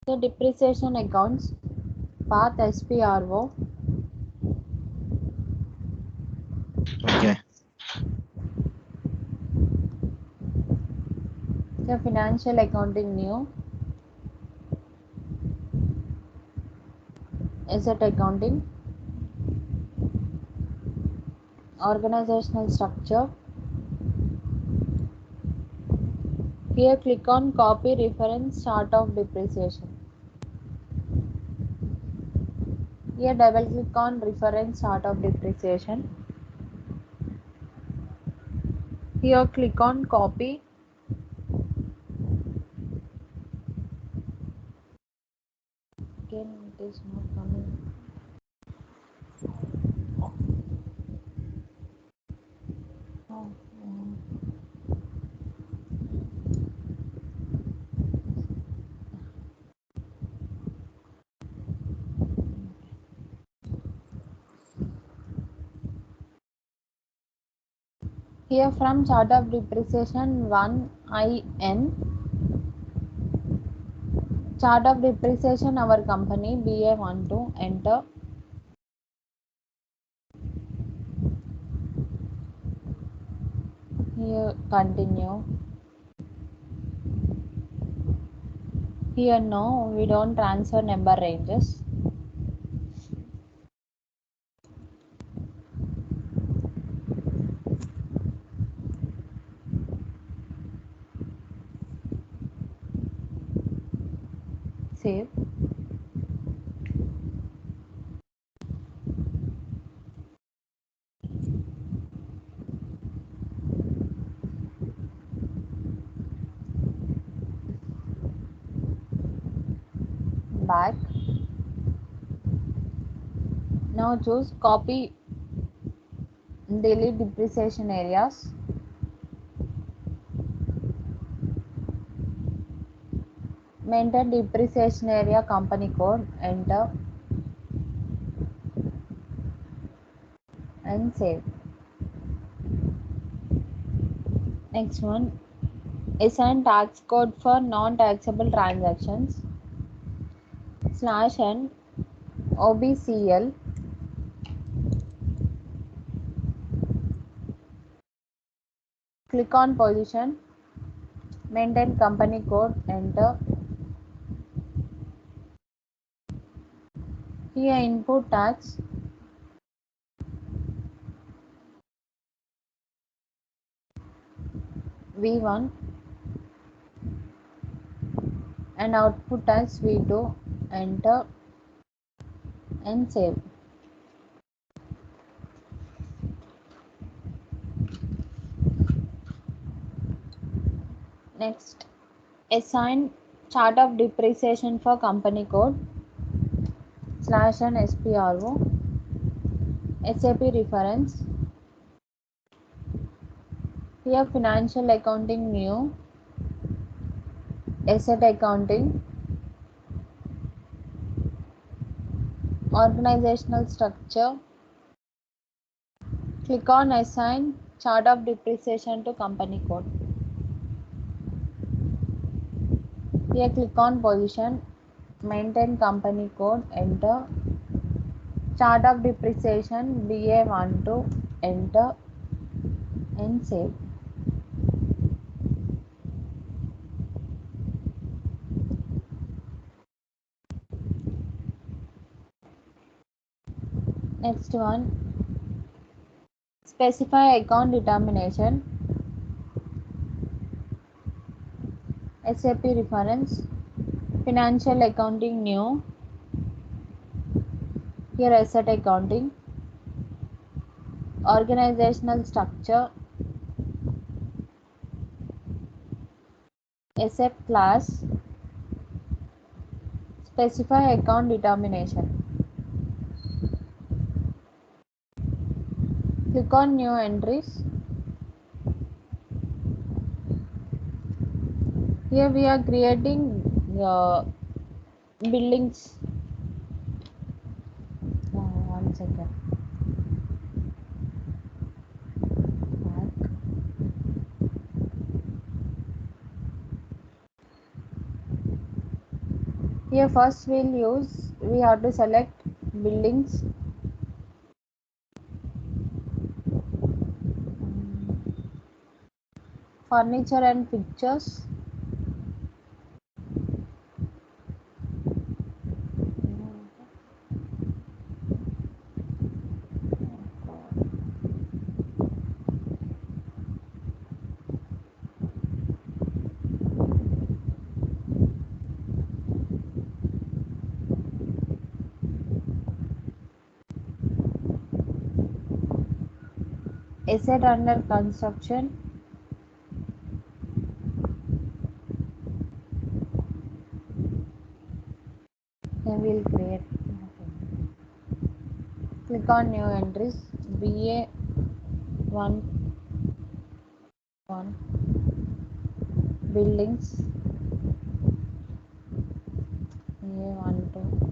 The depreciation accounts, path SPRO. Okay. The financial accounting new, asset accounting, organizational structure. Here click on copy reference chart of depreciation. Here double click on reference chart of depreciation. Here click on copy. Again it is not coming. Oh, Here from chart of depreciation 1IN, chart of depreciation our company BA12, enter. Here continue. Here no, we don't transfer number ranges. Save. Back. Now choose copy, delete depreciation areas. Maintain depreciation area company code, enter and save. Next one, assign tax code for non-taxable transactions /n OBCL. Click on position, maintain company code, enter. Here input tax, V1 and output tax V2, enter and save. Next, assign chart of depreciation for company code /n SPRO, SAP reference. Here financial accounting new, asset accounting, organizational structure. Click on assign chart of depreciation to company code. Here click on position, maintain company code, enter. Chart of depreciation BA12, enter and save. Next one, specify account determination, SAP reference, financial accounting new, here asset accounting, organizational structure, SF class, specify account determination. Click on new entries. Here we are creating billings. One second. Here first we have to select buildings, furniture and pictures, asset under construction, then we'll create. Click on new entries, BA1 1 buildings, BA1 2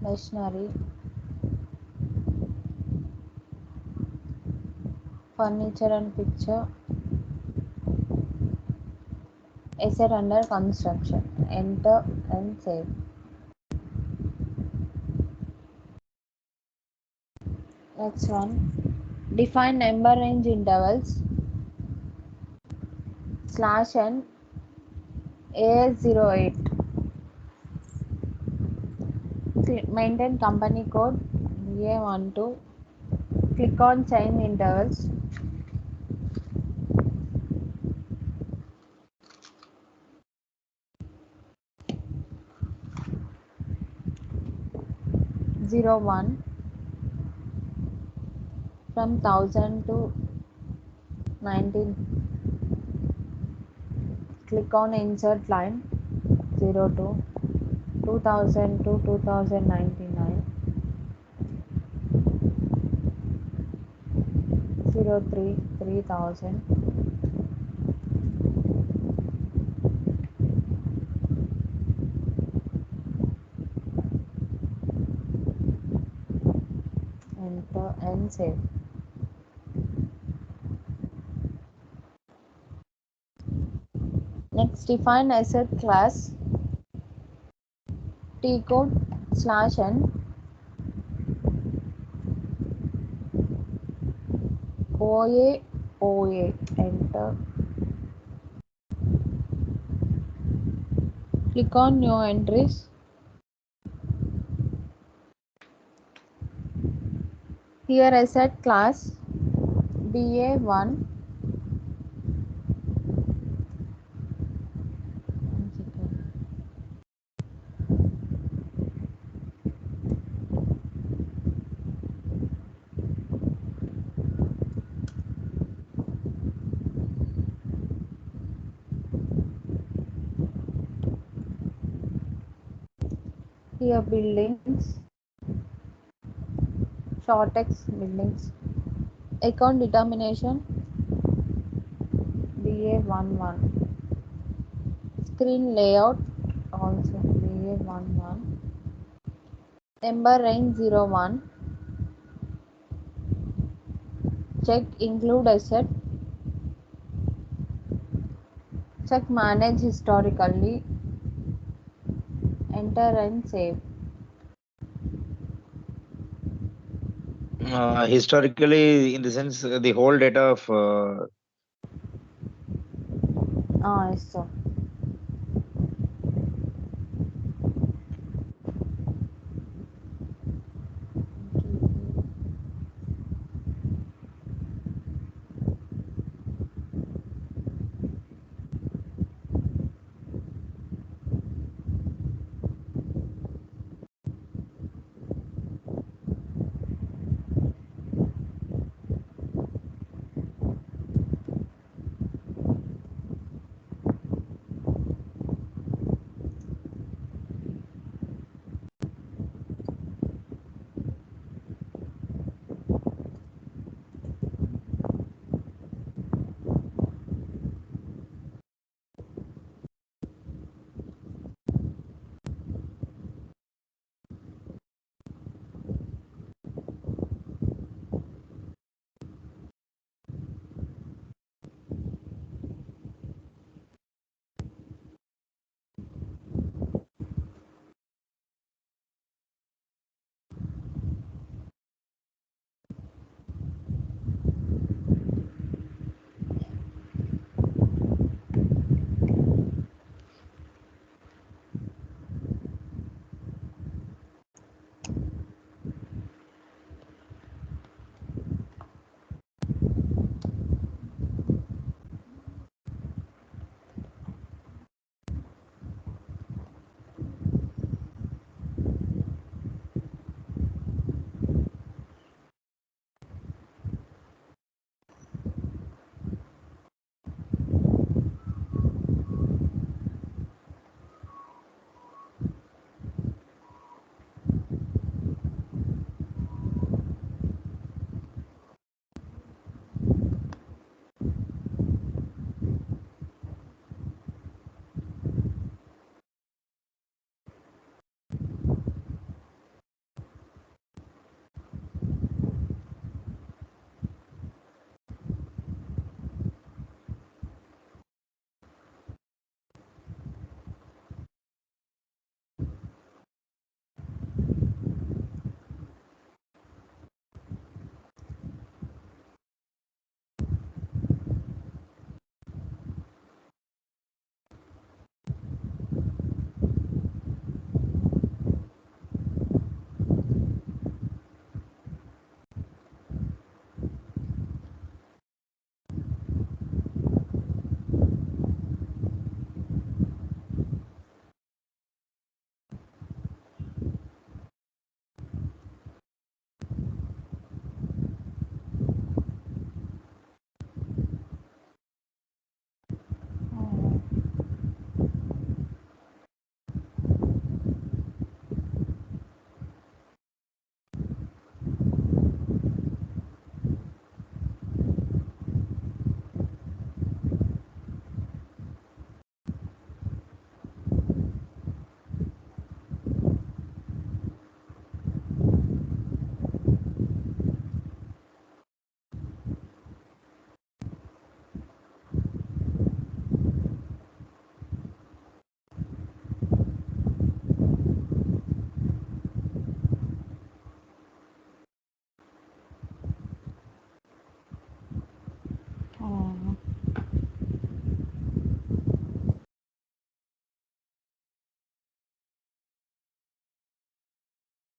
machinery, furniture and picture, asset under construction. Enter and save. Next one, define number range intervals /n AS08. Maintain company code BA12. Click on change intervals. Zero one from 1000 to 19. Click on insert line. 02 2000 to 2099. 03 3000. Enter and save. Next, define asset class T code /n OA. Enter. Click on new entries. Here asset class BA1. Here buildings, short text buildings, account determination BA11, screen layout also BA11, number range 01, check include asset, check manage historically, enter and save. Historically, in the sense, the whole data of Yes, so